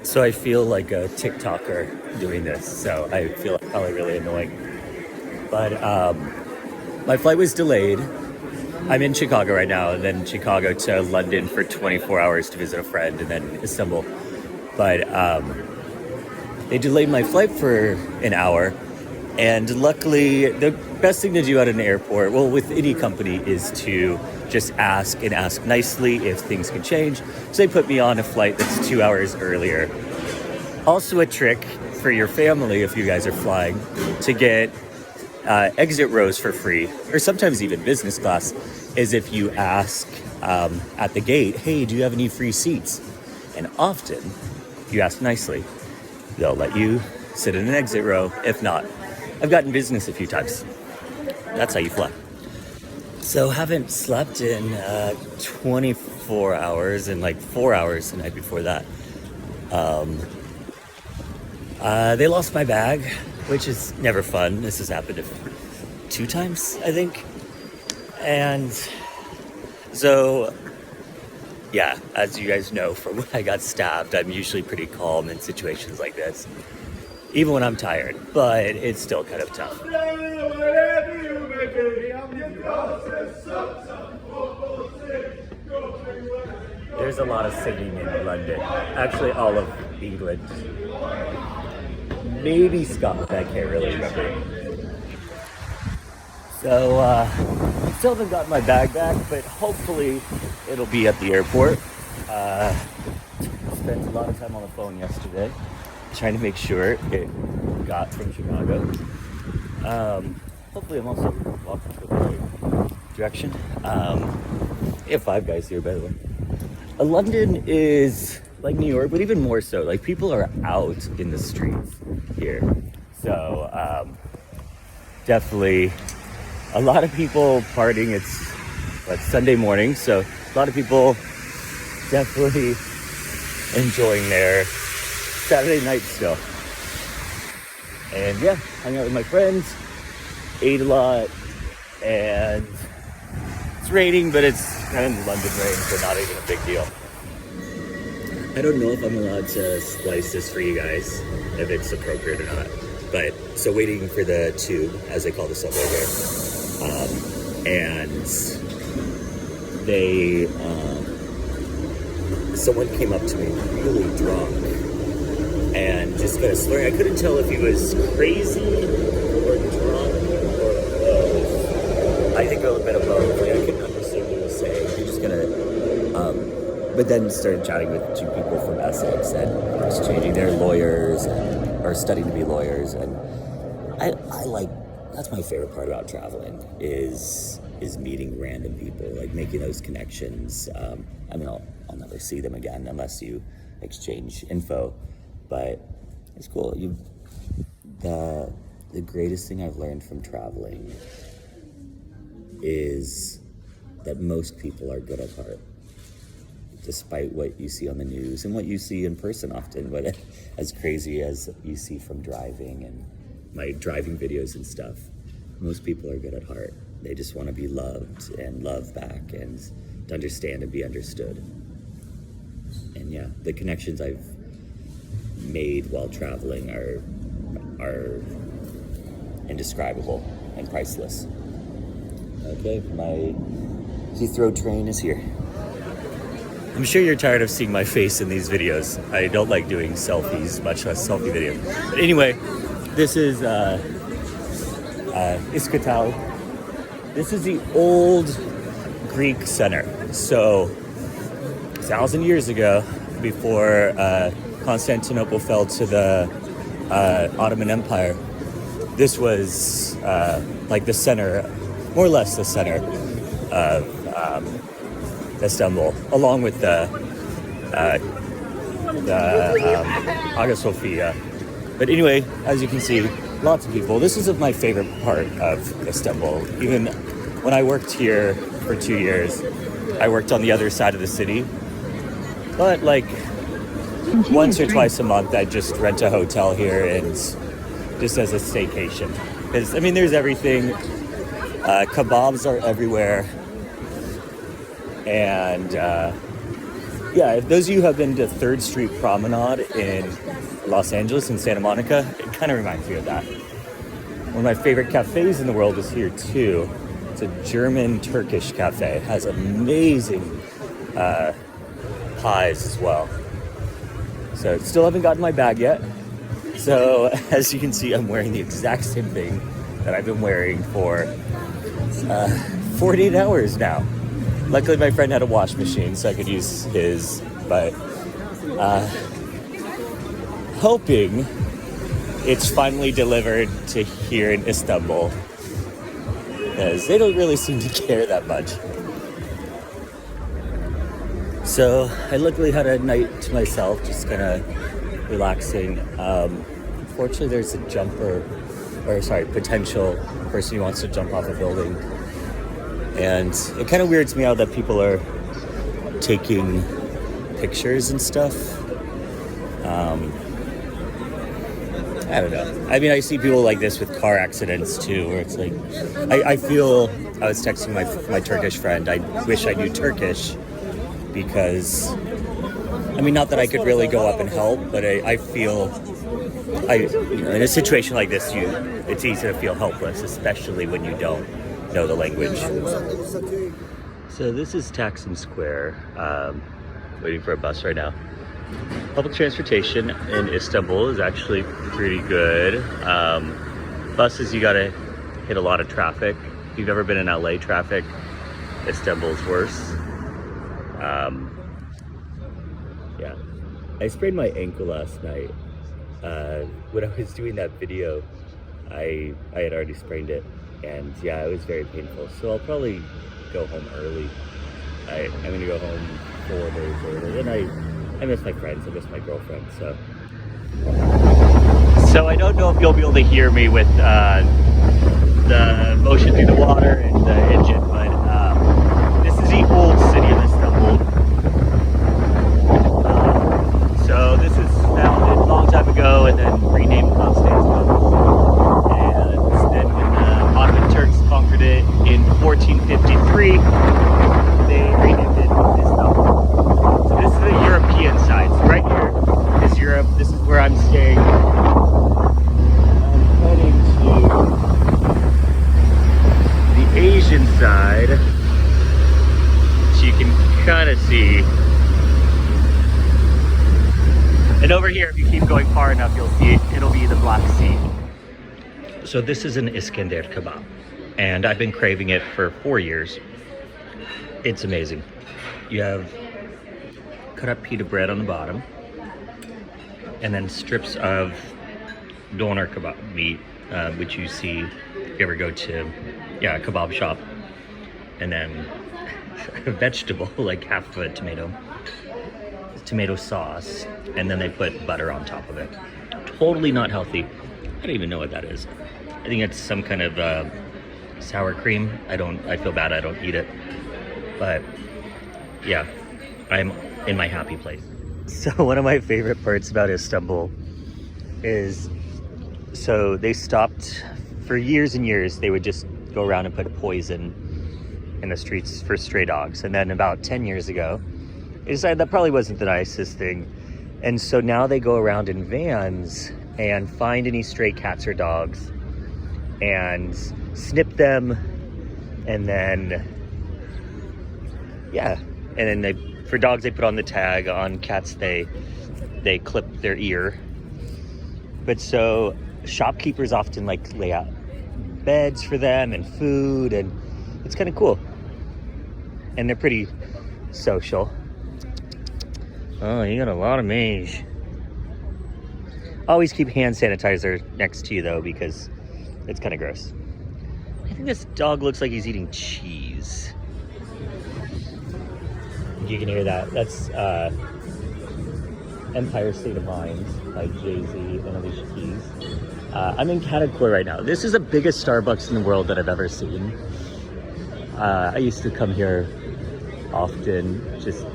So I feel like a TikToker doing this, so I feel probably really annoying. But my flight was delayed. I'm in Chicago right now, and then Chicago to London for 24 hours to visit a friend, and then Istanbul. But they delayed my flight for an hour, and luckily, the best thing to do at an airport, well, with any company, is to just ask and ask nicely if things can change. So they put me on a flight that's 2 hours earlier. Also a trick for your family, if you guys are flying, to get exit rows for free, or sometimes even business class, is if you ask at the gate, hey, do you have any free seats? And often, if you ask nicely, they'll let you sit in an exit row. If not, I've gotten business a few times. That's how you fly. So haven't slept in 24 hours and like 4 hours the night before that. They lost my bag, which is never fun. This has happened 2 times, I think. And so, yeah, as you guys know from when I got stabbed, I'm usually pretty calm in situations like this, even when I'm tired, but it's still kind of tough. There's a lot of singing in London, actually all of England. Maybe Scotland, I can't really remember. So, still haven't got my bag back, but hopefully it'll be at the airport. Spent a lot of time on the phone yesterday, trying to make sure it got from Chicago. Hopefully I'm also walking to the right direction. We have 5 guys here, by the way. London is like New York, but even more so. Like, people are out in the streets here. So, definitely a lot of people partying. It's Sunday morning, so a lot of people definitely enjoying their Saturday night still. And yeah, hung out with my friends, ate a lot, and it's raining, but it's kind of London rain, so not even a big deal. I don't know if I'm allowed to splice this for you guys, if it's appropriate or not. But, so waiting for the tube, as they call the subway here. And they, someone came up to me really drunk and just kind of slurring. I couldn't tell if he was crazy or drunk or both. I think a little bit of both. Like, I couldn't understand what he was saying. He just kind of, but then started chatting with 2 people from Essex and was changing their lawyers or studying to be lawyers. And I like, that's my favorite part about traveling is meeting random people, like making those connections. I mean, I'll never see them again unless you exchange info, but it's cool. The greatest thing I've learned from traveling is that most people are good at heart, despite what you see on the news and what you see in person often, but as crazy as you see from driving and my driving videos and stuff, most people are good at heart. They just want to be loved and love back and to understand and be understood. And yeah, the connections I've made while traveling are indescribable and priceless. Okay, my Heathrow train is here. I'm sure you're tired of seeing my face in these videos. I don't like doing selfies, much less selfie videos. But anyway, this is Istanbul. This is the old Greek center. So, 1,000 years ago, before Constantinople fell to the Ottoman Empire, this was like the center, more or less the center of Istanbul, along with the Hagia Sophia. But anyway, as you can see, lots of people. This is my favorite part of Istanbul. Even when I worked here for 2 years, I worked on the other side of the city. But like once or twice a month, I just rent a hotel here and just as a staycation. Because, I mean, there's everything. Kebabs are everywhere. And Yeah, if those of you who have been to 3rd Street Promenade in Los Angeles in Santa Monica, it kind of reminds me of that. One of my favorite cafes in the world is here too. It's a German-Turkish cafe. It has amazing pies as well. So still haven't gotten my bag yet. So as you can see, I'm wearing the exact same thing that I've been wearing for 48 hours now. Luckily, my friend had a wash machine, so I could use his, but hoping it's finally delivered to here in Istanbul, because they don't really seem to care that much. So I luckily had a night to myself, just kind of relaxing. Unfortunately, there's a potential person who wants to jump off a building. And it kind of weirds me out that people are taking pictures and stuff. I don't know. I mean, I see people like this with car accidents too, where it's like, I feel, I was texting my Turkish friend, I wish I knew Turkish, because, I mean, not that I could really go up and help, but I feel, in a situation like this, it's easy to feel helpless, especially when you don't know the language. So this is Taksim Square, waiting for a bus right now. Public transportation in Istanbul is actually pretty good. Buses, you gotta hit a lot of traffic. If you've ever been in LA traffic, Istanbul's worse. Yeah, I sprained my ankle last night. When I was doing that video, I had already sprained it. And yeah, it was very painful. So I'll probably go home early. I'm gonna go home 4 days early. And I miss my friends, I miss my girlfriend, so. So I don't know if you'll be able to hear me with the motion through the water and the engine, but this is the old city of Istanbul. So this was founded a long time ago and then renamed Constantinople. Turks conquered it in 1453. They renamed it Istanbul. So this is the European side. So right here is Europe. This is where I'm staying. I'm heading to the Asian side, which you can kind of see. And over here, if you keep going far enough, you'll see it'll be the Black Sea. So this is an Iskender kebab, and I've been craving it for 4 years. It's amazing. You have cut up pita bread on the bottom, and then strips of doner kebab meat, which you see if you ever go to a kebab shop, and then a vegetable, like half of a tomato sauce, and then they put butter on top of it. Totally not healthy. I don't even know what that is. I think it's some kind of sour cream. I feel bad I don't eat it. But yeah, I'm in my happy place. So one of my favorite parts about Istanbul is, so they stopped for years and years. They would just go around and put poison in the streets for stray dogs. And then about 10 years ago, they decided that probably wasn't the nicest thing. And so now they go around in vans and find any stray cats or dogs and snip them, and then for dogs they put on the tag, on cats they clip their ear. But so shopkeepers often like lay out beds for them and food, and it's kind of cool, and they're pretty social. Oh, you got a lot of maize. Always keep hand sanitizer next to you though, because it's kind of gross. I think this dog looks like he's eating cheese. You can hear that. That's Empire State of Mind by Jay-Z and Alicia Keys. I'm in Kadıköy right now. This is the biggest Starbucks in the world that I've ever seen. I used to come here often, just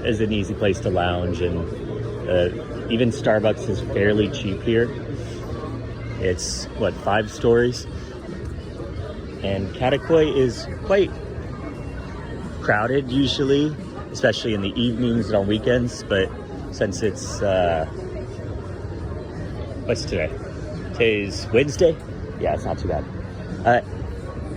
as an easy place to lounge, and even Starbucks is fairly cheap here. It's 5 stories, and Kadıköy is quite crowded usually, especially in the evenings and on weekends. But since it's what's today? Today's Wednesday. Yeah, it's not too bad.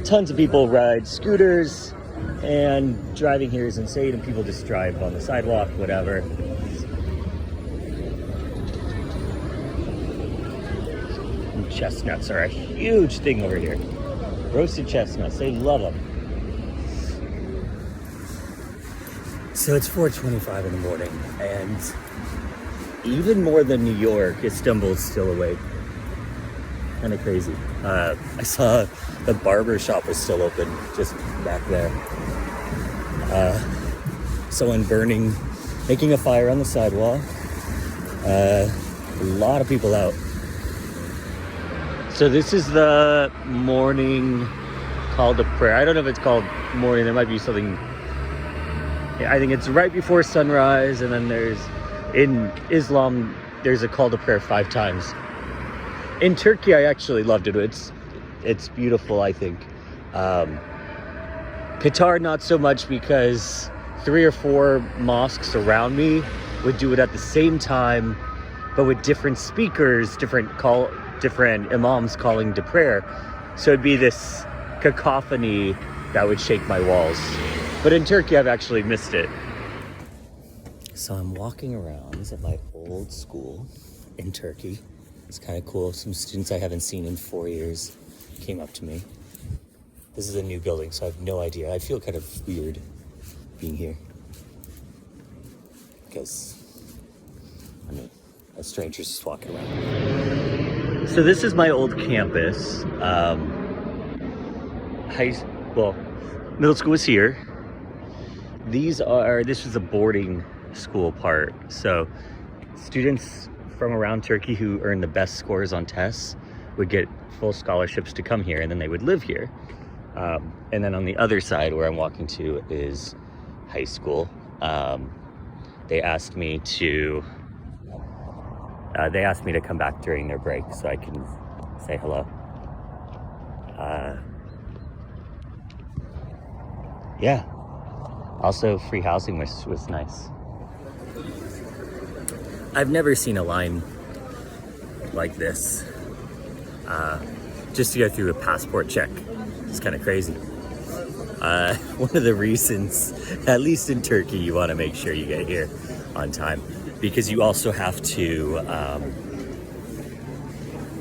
Tons of people ride scooters, and driving here is insane, and people just drive on the sidewalk, whatever. And chestnuts are a huge thing over here. Roasted chestnuts, they love them. So it's 4:25 in the morning, and even more than New York, Istanbul's still awake. Kind of crazy. I saw the barber shop was still open just back there. Someone making a fire on the sidewalk. A lot of people out. So this is the morning call to prayer. I don't know if it's called morning. There might be something. I think it's right before sunrise, and then in Islam, there's a call to prayer 5 times. In Turkey, I actually loved it. It's beautiful, I think. Qatar, not so much, because 3 or 4 mosques around me would do it at the same time, but with different speakers, different imams calling to prayer. So it'd be this cacophony that would shake my walls. But in Turkey, I've actually missed it. So I'm walking around at my old school in Turkey. It's kind of cool. Some students I haven't seen in 4 years came up to me. This is a new building, so I have no idea. I feel kind of weird being here, because, a stranger's just walking around. So this is my old campus. Middle school was here. This was a boarding school part. So students from around Turkey who earned the best scores on tests would get full scholarships to come here, and then they would live here. And then on the other side, where I'm walking to, is high school. They asked me to come back during their break so I can say hello. Yeah. Also, free housing was nice. I've never seen a line like this. Just to go through a passport check. It's kind of crazy. One of the reasons, at least in Turkey, you want to make sure you get here on time, because you also have to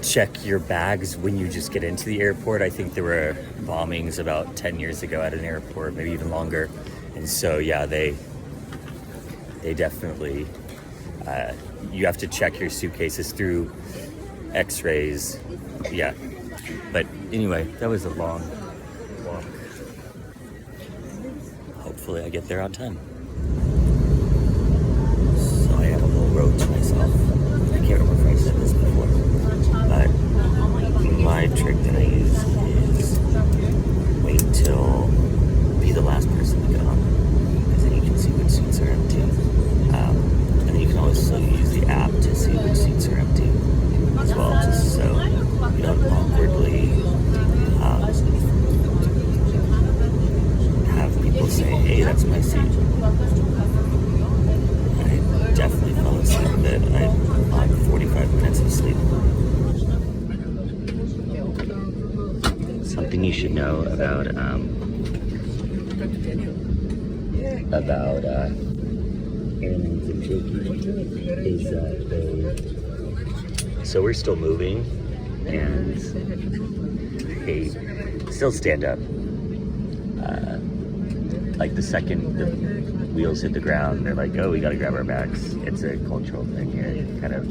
check your bags when you just get into the airport. I think there were bombings about 10 years ago at an airport, maybe even longer. And so, yeah, they definitely, you have to check your suitcases through x-rays. Yeah. But anyway, that was a long walk. Hopefully I get there on time. So I have a little road to myself. I can't remember if I said this before, but my trick that I use is wait till be the last person to get on, because then you can see which seats are empty. And then you can also use the app to see which seats are empty as well, just so you don't awkwardly have people say, hey, that's my seat. I definitely fell asleep a bit. I'm on 45 minutes of sleep. Something you should know about airlines in Turkey is that so we're still moving, and they still stand up. Like the second the wheels hit the ground, they're like, oh, we gotta grab our bags. It's a cultural thing here, kind of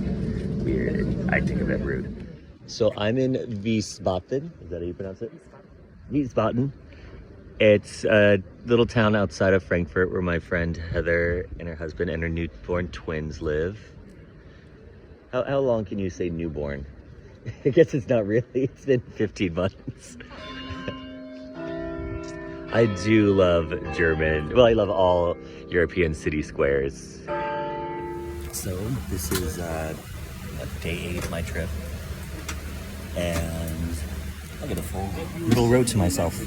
weird, and I think a bit rude. So I'm in Wiesbaden. Is that how you pronounce it? Wiesbaden. It's a little town outside of Frankfurt where my friend Heather and her husband and her newborn twins live. How long can you say newborn? I guess it's not really. It's been 15 months. I do love German. Well, I love all European city squares. So this is day 8 of my trip, and I get a full little road to myself.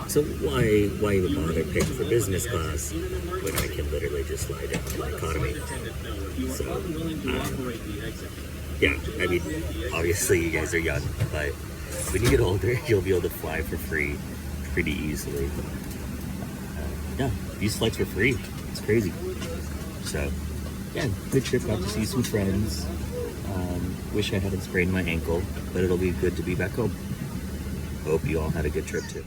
So why even bother paying for business class when I can literally just slide down to economy? So, yeah, I mean, obviously you guys are young, but when you get older, you'll be able to fly for free pretty easily. Yeah, these flights were free. It's crazy. So, yeah, good trip. Got to see some friends. Wish I hadn't sprained my ankle, but it'll be good to be back home. Hope you all had a good trip too.